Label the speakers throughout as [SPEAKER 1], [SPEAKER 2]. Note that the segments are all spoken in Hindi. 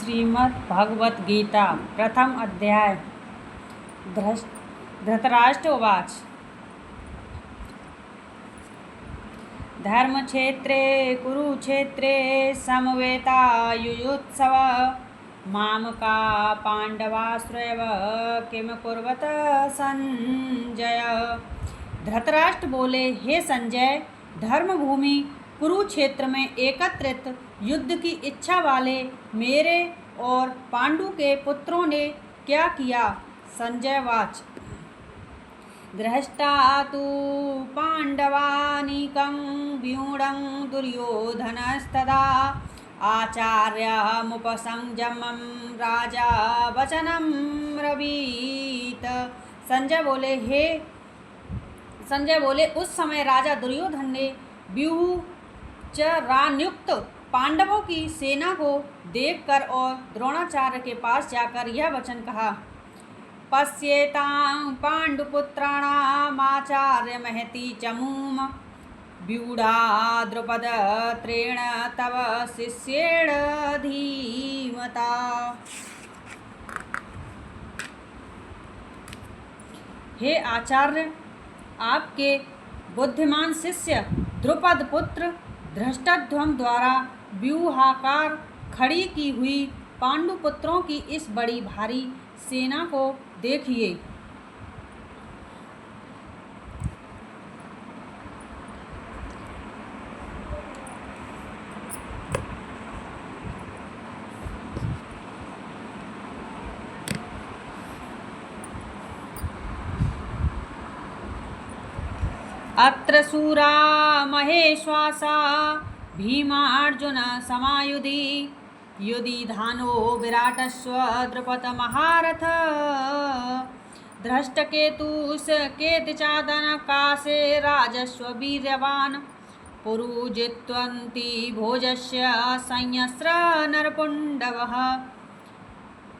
[SPEAKER 1] श्रीमद् भगवत गीता प्रथम अध्याय। धृतराष्ट्र उवाच। धर्मक्षेत्रे कुरुक्षेत्रे समवेतायुयुत्सव मामका पांडवाश्रयव किम कुर्वत संजय। धृतराष्ट्र बोले, हे संजय, धर्मभूमि कुरुक्षेत्र में एकत्रित युद्ध की इच्छा वाले मेरे और पांडु के पुत्रों ने क्या किया। संजय वाच। दृष्टा तु पांडवानीकं व्यूढं दुर्योधनस्तदा आचार्यमुपसंजमं राजा वचनं ब्रवीत। संजय बोले, उस समय राजा दुर्योधन ने व्यूहचरान्युक्त पांडवों की सेना को देखकर और द्रोणाचार्य के पास जाकर यह वचन कहा। पश्येतां पांडुपुत्राणामाचार्य महती चमूम व्यूढ़ा द्रुपद त्रेण तव शिष्येण धीमता। हे आचार्य, आपके बुद्धिमान शिष्य द्रुपद पुत्र धृष्टद्युम्न द्वारा व्यूहाकार खड़ी की हुई पांडुपुत्रों की इस बड़ी भारी सेना को देखिए। अत्र शूरा महेश्वासा भीमार्जुन समायुधि युधिधानो विराटस्व द्रुपद महारथ धृष्टकेतुकेतिचादन कासे राजस्व वीर्यवान् पुरुजित्वन्ति भोजस्य संयस्र नरपुण्डवः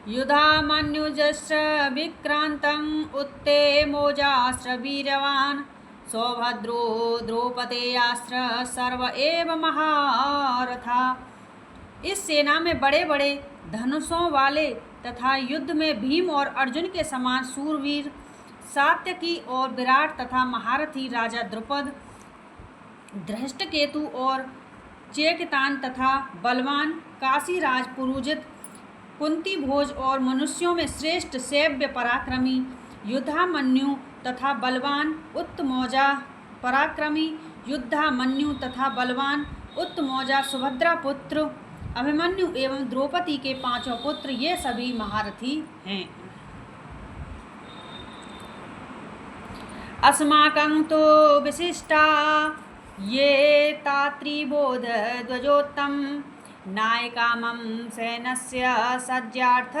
[SPEAKER 1] युधामन्युजस्य विक्रान्तम् उत्ते मोजास्र वीर्यवान् सौभद्रो द्रौपदेयास्त्र सर्व एव महारथा। इस सेना में बड़े बड़े धनुषों वाले तथा युद्ध में भीम और अर्जुन के समान सूरवीर सात्यकी और विराट तथा महारथी राजा द्रुपद, धृष्टकेतु और चेकितान तथा बलवान काशीराज पुरुजित, कुंती भोज और मनुष्यों में श्रेष्ठ सैव्य पराक्रमी युद्धामन्यु तथा बलवान उत्तमौजा पराक्रमी युद्धामन्यु तथा बलवान उत्तमौजा सुभद्रा पुत्र अभिमन्यु एवं द्रौपदी के पांचों पुत्र, ये सभी महारथी हैं। अस्माकं तो विशिष्टा ये तात्रिबोध ध्वजोत्तम नायकामं सैन्यस्य सज्जार्थ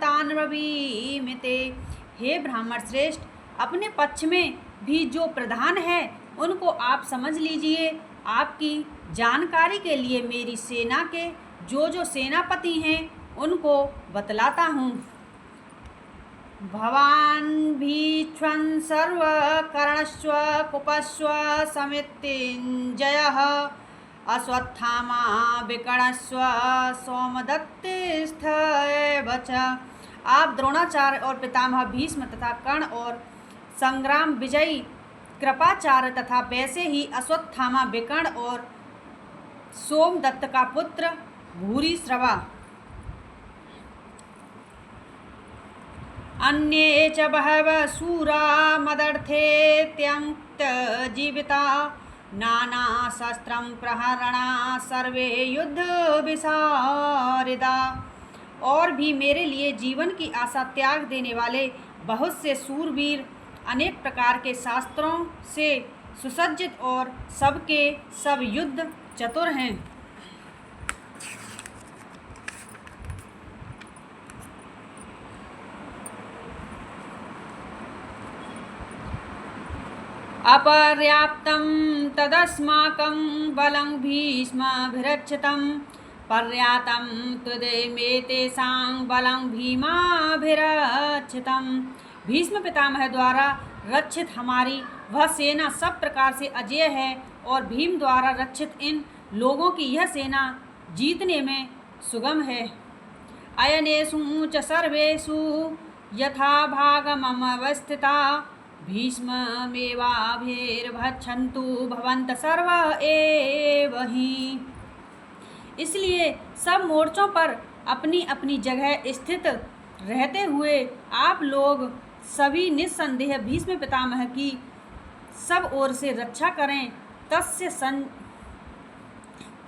[SPEAKER 1] तान् ब्रवीमिते। हे ब्राह्मण श्रेष्ठ, अपने पक्ष में भी जो प्रधान है उनको आप समझ लीजिए। आपकी जानकारी के लिए मेरी सेना के जो सेनापति हैं उनको बतलाता हूँ। भवान भीष्म सर्वकर्णस्व कुपस्व समितिञ्जयः अश्वत्थामा विकर्णस्व सोमदत्तिस्थैव च। आप द्रोणाचार्य और पितामह भीष्म तथा कर्ण और संग्राम विजयी कृपाचार्य तथा वैसे ही अश्वत्थामा विकर्ण और सोमदत्त का पुत्र भूरिश्रवा अन्ये च बहवः शूरा मदर्थे त्यक्तजीविता नाना शस्त्रं प्रहरणा सर्वे युद्ध विशारदा। और भी मेरे लिए जीवन की आशा त्याग देने वाले बहुत से सूरवीर अनेक प्रकार के शास्त्रों से सुसज्जित और सबके सब युद्ध चतुर हैं। अपर्याप्तं तदस्माकं बलं भीष्माभिरक्षितं पर्याप्तं त्वदेमेतेषां बलं भीमाभिरक्षितं। भीष्म पितामह द्वारा रक्षित हमारी वह सेना सब प्रकार से अजेय है और भीम द्वारा रक्षित इन लोगों की यह सेना जीतने में सुगम है। अयनेषु च सर्वेषु यथा भागमवस्थिता भीष्ममेवाभिर्भक्षन्तु भवन्तः सर्व एव हि। इसलिए सब मोर्चों पर अपनी अपनी जगह स्थित रहते हुए आप लोग सभी निस्संदेह भीष्म पितामह की सब ओर से रक्षा करें।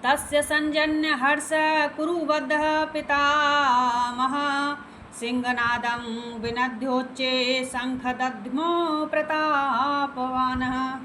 [SPEAKER 1] तस्य संजन्य हर्ष कुरुबद्धः पितामह सिंहनादं विनद्योच्चे शंखदध्मो प्रतापवानः।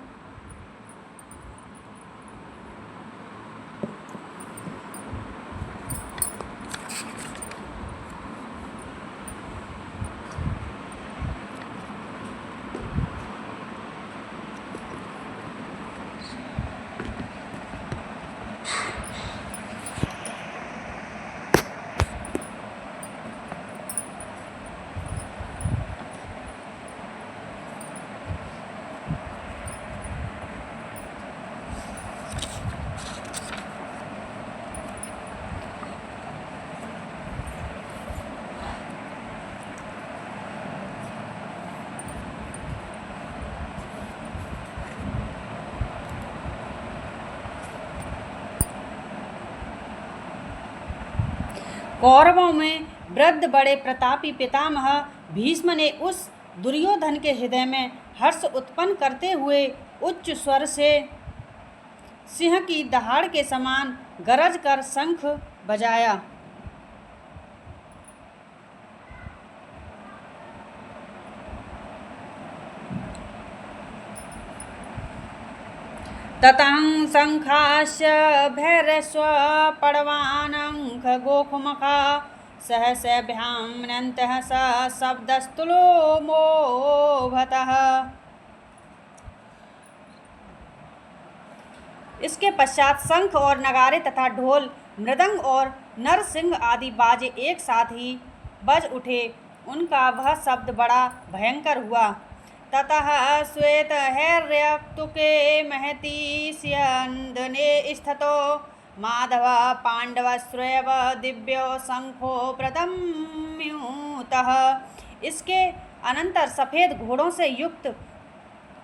[SPEAKER 1] कौरवों में वृद्ध बड़े प्रतापी पितामह भीष्म ने उस दुर्योधन के हृदय में हर्ष उत्पन्न करते हुए उच्च स्वर से सिंह की दहाड़ के समान गरज कर शंख बजाया। ततः शंखास्य भैरस्व पड़वानंख गोखुमखा सहस्रभ्यामनन्तः स शब्दस्तुलो मोभतः। इसके पश्चात शंख और नगारे तथा ढोल मृदंग और नरसिंह आदि बाजे एक साथ ही बज उठे। उनका वह शब्द बड़ा भयंकर हुआ। ततः श्वेत हैर्यक्तुके महती स्यन्दने स्थितो माधव पांडवस्त्रैव दिव्यो शंखो प्रदम्युतः। इसके अनंतर सफेद घोड़ों से युक्त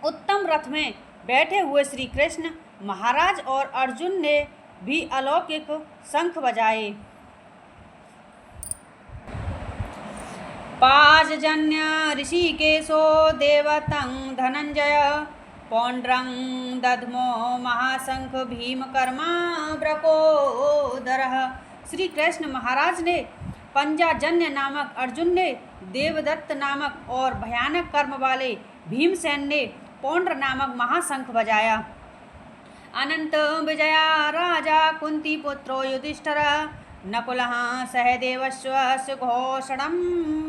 [SPEAKER 1] उत्तम रथ में बैठे हुए श्री कृष्ण महाराज और अर्जुन ने भी अलौकिक शंख बजाए। पाजजन्य ऋषिकेशो देवतं धनंजय पौंड्रं दध्मो महाशंख भीमकर्मा ब्रकोदरः। श्री कृष्ण महाराज ने पंजाजन्य नामक अर्जुन ने देवदत्त नामक और भयानक कर्म वाले भीमसेन ने पौंड्र नामक महाशंख बजाया। अनंत विजया राजा कुंती पुत्रो युधिष्ठिर नकुलः सहदेवस्य सुघोषणं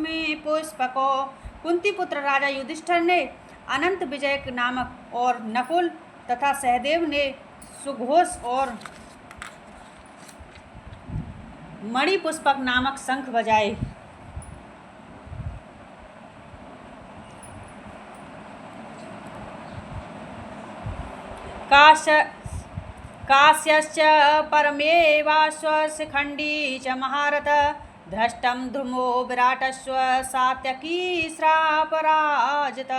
[SPEAKER 1] मे पुष्पको। कुंती पुत्र राजा युधिष्ठिर ने अनंत विजय नामक और नकुल तथा सहदेव ने सुघोष और मणिपुष्पक नामक शंख बजाए। काश्यश्च परमेवाश्वशिखण्डी च महारथ धृष्टं ध्रुमो विराटस्व सात्यकी श्रापराजित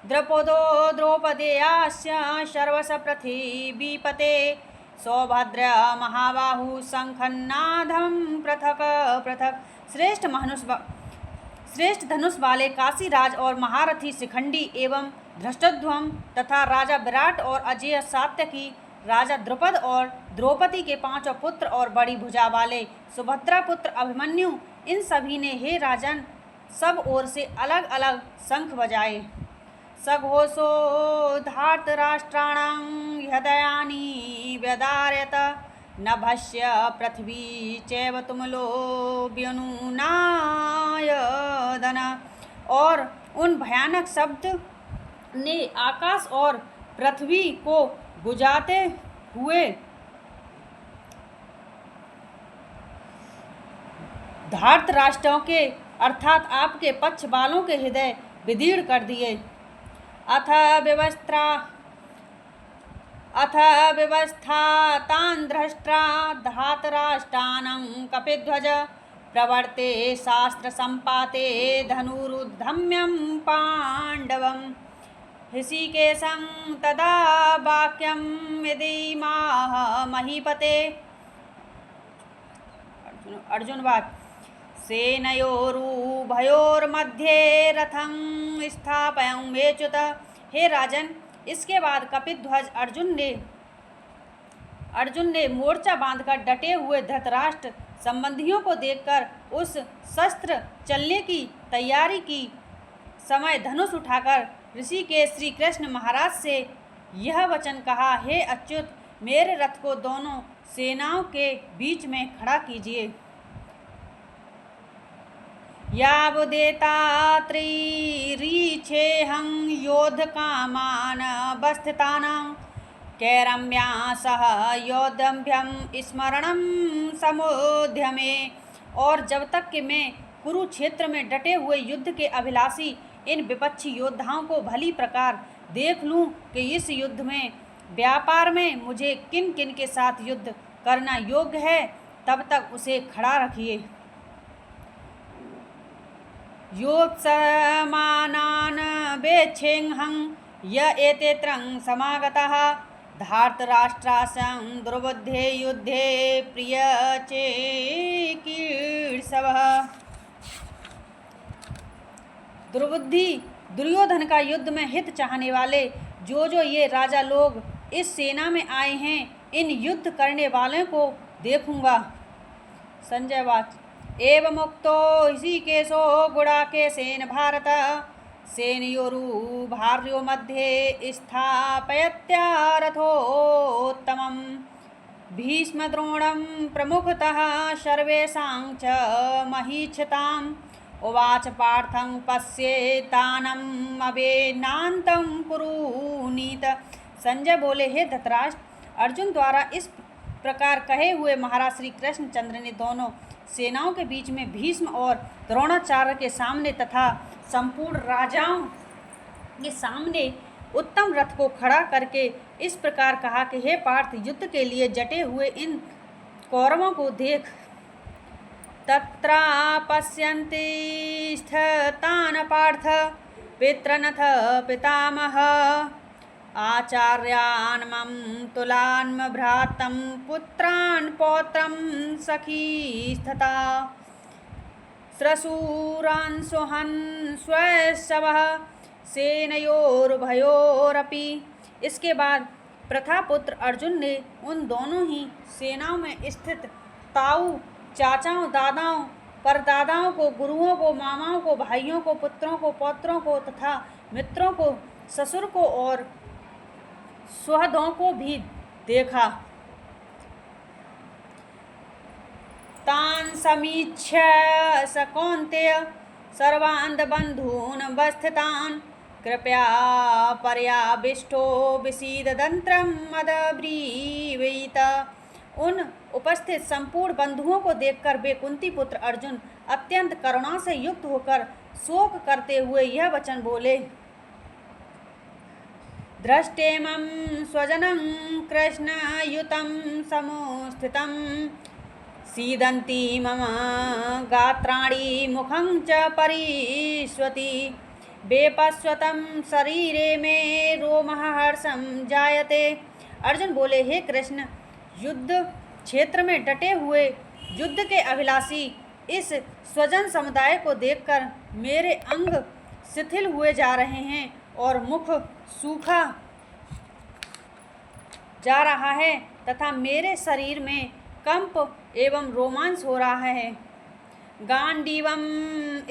[SPEAKER 1] द्रौपदो द्रौपदेयास्य सर्वश पृथिवीपते सौभद्र महाबाहु शंखनादं पृथक पृथक। श्रेष्ठ धनुष वाले काशीराज और महारथी शिखंडी एवं धृष्टध्वम तथा राजा विराट और अजय सात्यकी राजा द्रुपद और द्रौपदी के पांचों पुत्र और बड़ी भुजा वाले सुभद्रा पुत्र अभिमन्यु, इन सभी ने हे राजन सब ओर से अलग अलग शंख बजाए। सघोषो धार्तराष्ट्राणां हृदयानि व्यदारयत नभस्य पृथ्वी चैव तुमलो व्यनुनायदन। और उन भयानक शब्द ने आकाश और पृथ्वी को गुजाते हुए धार्तराष्ट्रों के अर्थात आपके पक्ष वालों के हृदय विदीर्ण कर दिए। अथ व्यवस्था तान धृष्ट्रा धातराष्ट्रानं कपिध्वज प्रवर्ते शास्त्र संपाते धनुरुद्धम्यं पांडवम् ऋषिकेशं तदा वाक्यं विधीमाह महीपते। अर्जुनवाद सेनयोरुभयोर्मध्ये रथं स्थापयं मेच्युत। हे राजन, इसके बाद कपिध्वज अर्जुन ने मोर्चा बांधकर डटे हुए धृतराष्ट्र संबंधियों को देखकर उस शस्त्र चलने की तैयारी की समय धनुष उठाकर ऋषिकेश श्री कृष्ण महाराज से यह वचन कहा, हे अच्युत, मेरे रथ को दोनों सेनाओं के बीच में खड़ा कीजिए। यावदेतात्रिरीच्छेहं योद्धकामान् वस्थितानां कैरम्या सह योद्धभ्यं स्मरणं समुद्यमे। और जब तक कि मैं कुरुक्षेत्र में डटे हुए युद्ध के अभिलाषी इन विपक्षी योद्धाओं को भली प्रकार देख लूं कि इस युद्ध में व्यापार में मुझे किन किन के साथ युद्ध करना योग्य है, तब तक उसे खड़ा रखिए। योत्समानान् वेच्छेहं य एतेत्रं समागतः धार्तराष्ट्रासं दुर्बुद्धे युद्धे प्रियचिकीर्षवः। दुर्योधन का युद्ध में हित चाहने वाले जो ये राजा लोग इस सेना में आए हैं, इन युद्ध करने वालों को देखूंगा। संजय वाच एवमुक्तो ऋषिकेशो गुडाकेशेन भारत सेनयोरुभार्यो मध्ये स्थापयत्या रथोत्तमम् भीष्मद्रोणं प्रमुखतः सर्वेषां च महीक्षताम् उवाच पार्थं पश्येतानम् अवेनान्तं कुरुनीत। संजय बोले, हे धृतराष्ट्र, अर्जुन द्वारा इस प्रकार कहे हुए महाराज श्री कृष्णचंद्र ने दोनों सेनाओं के बीच में भीष्म और द्रोणाचार्य के सामने तथा संपूर्ण राजाओं के सामने उत्तम रथ को खड़ा करके इस प्रकार कहा कि हे पार्थ, युद्ध के लिए जटे हुए इन कौरवों को देख। तत्रा पश्यन्ति स्थितान् पार्थ पितृनथ पितामह आचार्यान् मम तुलान् भ्रातं पुत्रान् पौत्रं सखीस्तथा श्वशुरान् सुहन् स्वशवः सेनयोरुभयोरपि। इसके बाद प्रथापुत्र अर्जुन ने उन दोनों ही सेनाओं में स्थित ताऊ, चाचाओं, दादाओं, परदादाओं को, गुरुओं को, मामाओं को, भाइयों को, पुत्रों को, पौत्रों को तथा मित्रों को, ससुर को और सुहृदों को भी देखा। तान् समीक्ष्य स कौन्तेय सर्वान् बन्धून् वस्थितान् कृपया पर्याविष्टो विसीदन्तरम् अब्रीवीत। उन उपस्थित संपूर्ण बंधुओं को देखकर वे कुंती पुत्र अर्जुन अत्यंत करुणा से युक्त होकर शोक करते हुए यह वचन बोले, दृष्टेमं स्वजनं कृष्णयुतं समुस्थितं सीदन्ति मम गात्राणि मुखं च परिष्वति बेपस्वतं शरीरे मे रोमहर्षं जायते। अर्जुन बोले, हे कृष्ण, युद्ध क्षेत्र में डटे हुए युद्ध के अभिलाषी इस स्वजन समुदाय को देखकर मेरे अंग शिथिल हुए जा रहे हैं और मुख सूखा जा रहा है तथा मेरे शरीर में कंप एवं रोमांच हो रहा है। गांडीवं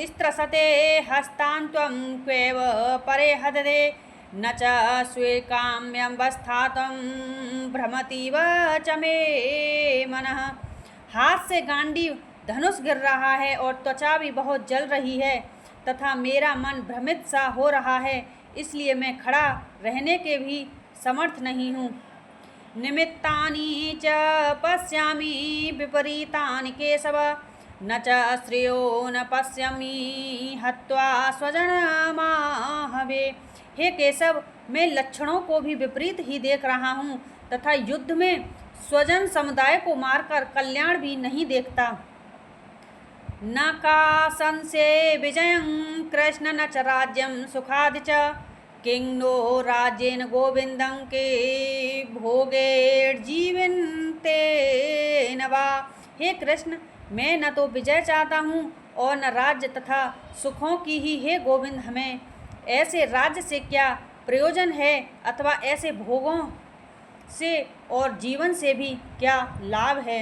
[SPEAKER 1] स्त्रसते हस्तान्त्वं क्वेव परे हदते न च स्वीकाम्यं वस्थातं भ्रमतीव च मे मनः। हाथ से गांडीव धनुष गिर रहा है और त्वचा भी बहुत जल रही है तथा मेरा मन भ्रमित सा हो रहा है, इसलिए मैं खड़ा रहने के भी समर्थ नहीं हूँ। निमित्तानि च पश्यामि विपरीतानि केशव न च श्रेयो न पश्यामि हत्वा स्वजनमाहवे। हे केशव, मैं लक्षणों को भी विपरीत ही देख रहा हूँ तथा युद्ध में स्वजन समुदाय को मारकर कल्याण भी नहीं देखता। न का संशय विजयं कृष्ण न च राज्यं सुखादि च किं नो राज्येन गोविंदं के भोगैर्जीवन्ते न वा। हे कृष्ण, मैं न तो विजय चाहता हूँ और न राज्य तथा सुखों की ही। हे गोविंद, हमें ऐसे राज्य से क्या प्रयोजन है अथवा ऐसे भोगों से और जीवन से भी क्या लाभ है।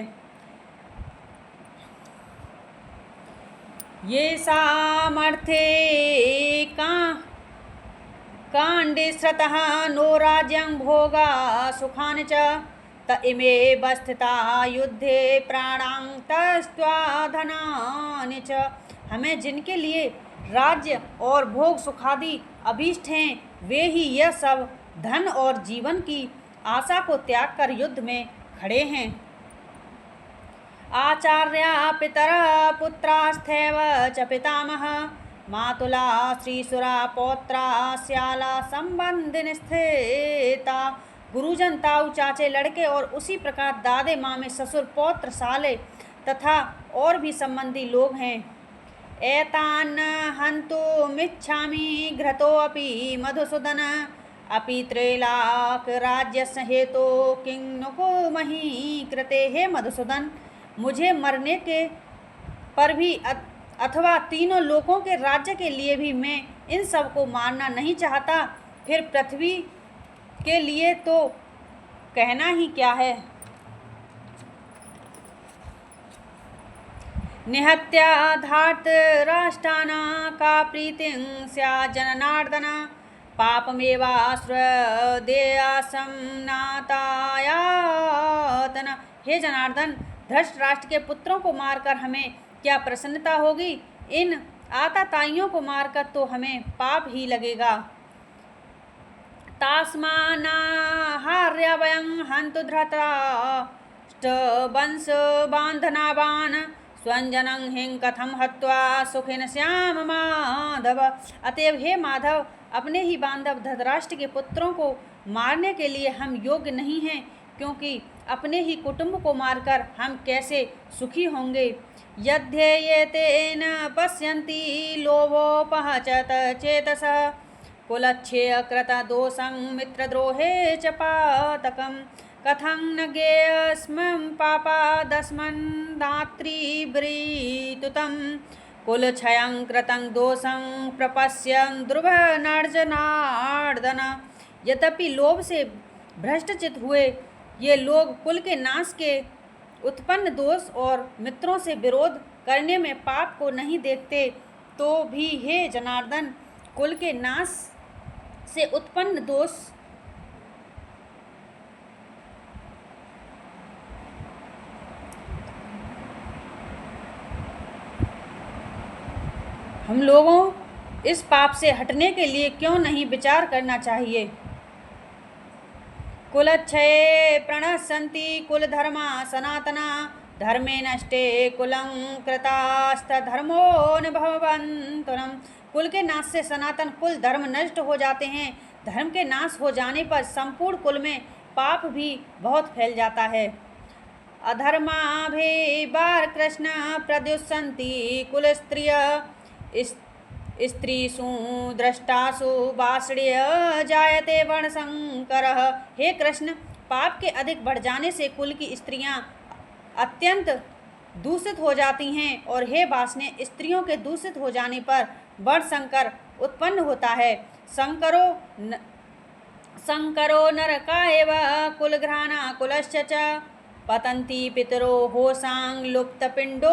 [SPEAKER 1] ये सामर्थे का कांडे श्रतः नो राज्यं भोगा सुखानि च त इमेव स्थिता युद्धे प्राणां त्यक्त्वा धनानि च। हमें जिनके लिए राज्य और भोग सुखादि अभीष्ट हैं, वे ही यह सब धन और जीवन की आशा को त्याग कर युद्ध में खड़े हैं। आचार्या पितरः पुत्रास्थैव च पितामह मातुला श्रीसुरा पौत्रा श्याला संबंधिन स्थिता। गुरुजन, ताऊ, चाचे, लड़के और उसी प्रकार दादे मामे ससुर पौत्र साले तथा और भी संबंधी लोग हैं। एतान् हन्तुमिच्छामि घ्रतोऽपि मधुसूदन अपि त्रैलाक राज्यस्य हेतो किं नुको मही कृते। हे मधुसूदन, मुझे मरने के पर भी अथवा तीनों लोकों के राज्य के लिए भी मैं इन सब को मारना नहीं चाहता, फिर पृथ्वी के लिए तो कहना ही क्या है। निहत्या धार्तराष्ट्राणा का प्रीतिं स्यात् जनार्दन पापमेवाश्रदेयासं नातायातन। हे जनार्दन, धृतराष्ट्र के पुत्रों को मारकर हमें क्या प्रसन्नता होगी। इन आताताइयों को मारकर तो हमें पाप ही लगेगा। तास्मान्नाहार्य वयं हन्तु धृतराष्ट्रवंश बान्धनावान् स्वजनं हिं कथं हत्वा सुखिन श्याम माधव। अतएव हे माधव, अपने ही बांधव धृतराष्ट्र के पुत्रों को मारने के लिए हम योग्य नहीं हैं, क्योंकि अपने ही कुटुंब को मारकर हम कैसे सुखी होंगे। यद्ध्येयेतेन पश्यन्ति लोभोपहचत चेतसः कुलच्छेयकृत दोषं मित्रद्रोहे च पातकं कथं न ज्ञेयस्मं पापादस्मन् दातृव्रीतुतं कुलक्षयं कृतं दोषं प्रपश्यन् ध्रुवनर्जनार्दन। यद्यपि लोभ से भ्रष्टचित हुए ये लोग कुल के नाश के उत्पन्न दोष और मित्रों से विरोध करने में पाप को नहीं देखते, तो भी हे जनार्दन, कुल के नाश से उत्पन्न दोष हम लोगों इस पाप से हटने के लिए क्यों नहीं विचार करना चाहिए। कुलक्षये प्रणश्यन्ति कुलधर्मा सनातना धर्मे नष्टे कुलं कृतास्तधर्मो न भवन्तुनं। कुल के नाश से सनातन कुल धर्म नष्ट हो जाते हैं। धर्म के नाश हो जाने पर संपूर्ण कुल में पाप भी बहुत फैल जाता है। अधर्माभिबार कृष्ण प्रद्युषन्ति कुल स्त्रिय स्त्रीषु दृष्टासु बाष्ण्य जायते वर्णशंकरः। हे कृष्ण, पाप के अधिक बढ़ जाने से कुल की स्त्रियां अत्यंत दूषित हो जाती हैं, और हे वासने, स्त्रियों के दूषित हो जाने पर वर्णशंकर उत्पन्न होता है। शंकरो नरका एव कुलघ्राणा कुलश्च च पतन्ति पितरो होसां लुप्तपिंडोदक्रिया।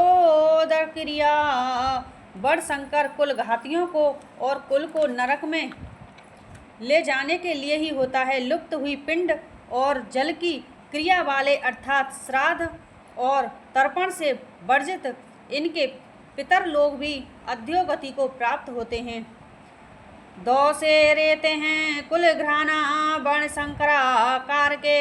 [SPEAKER 1] वर्णशंकर कुल घातियों को और कुल को नरक में ले जाने के लिए ही होता है। लुप्त हुई पिंड और जल की क्रिया वाले अर्थात श्राद्ध और तर्पण से वर्जित इनके पितर लोग भी अध्योगति को प्राप्त होते हैं। दो से रहते हैं कुल घ्राणा वर्णशंकराकार के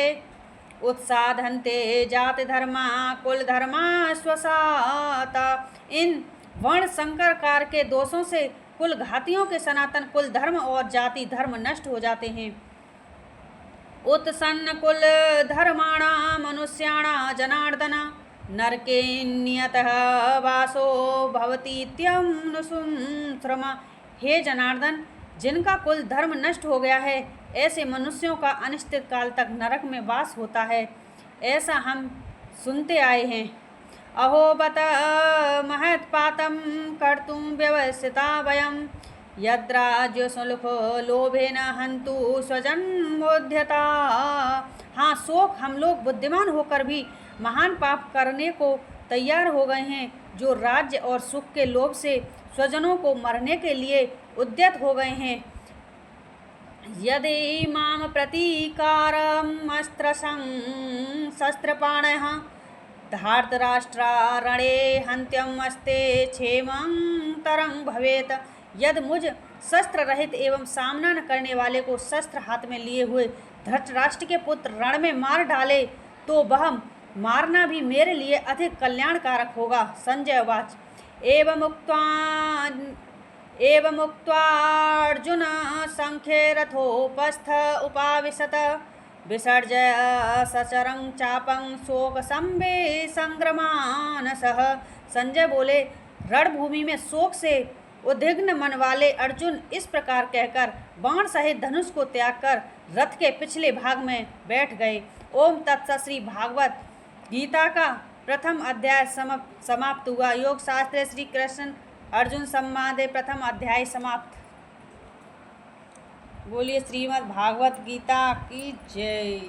[SPEAKER 1] उत्साधनते जाति धर्मा कुल धर्मा स्वसाता। इन वर्ण संकरकार के दोषों से कुल घातियों के सनातन कुल धर्म और जाति धर्म नष्ट हो जाते हैं। उत्सन्न कुल धर्माणा मनुष्याणा जनार्दन नरके नियतः वासो भवतीत्यनुश्रम। हे जनार्दन, जिनका कुल धर्म नष्ट हो गया है, ऐसे मनुष्यों का अनिश्चित काल तक नरक में वास होता है, ऐसा हम सुनते आए हैं। अहो बत महत्पातं कर्तुं व्यवस्थिता वयं, यद्राज्यसुलभो लोभेन हन्तु स्वजन्मोद्यता। हाँ, शोक हम लोग बुद्धिमान होकर भी महान पाप करने को तैयार हो गए हैं, जो राज्य और सुख के लोभ से स्वजनों को मरने के लिए उद्यत हो गए हैं। यदि माम प्रतीकारमस्त्रसं शस्त्रपाणः धार्तराष्ट्रारणे हन्त्यमस्ते क्षेमंतरं भवेत। यदि मुझ शस्त्र रहित एवं सामना न करने वाले को शस्त्र हाथ में लिए हुए धृतराष्ट्र के पुत्र रण में मार डाले, तो वह मारना भी मेरे लिए अधिक कल्याणकारक होगा। संजय उवाच। एवमुक्त्वार्जुन संख्ये रथोपस्थ उपाविशत, विसर्जय सचरं चापं शोकसंवे संग्रमानसः। संजय बोले, रणभूमि में शोक से उद्विग्न मन वाले अर्जुन इस प्रकार कहकर बाण सहित धनुष को त्याग कर रथ के पिछले भाग में बैठ गए। ओम तत्सत। श्री भागवत गीता का प्रथम अध्याय समाप्त हुआ। योग शास्त्र श्री कृष्ण अर्जुन संवादे प्रथम अध्याय समाप्त। बोलिए श्रीमद् भागवत गीता की जय।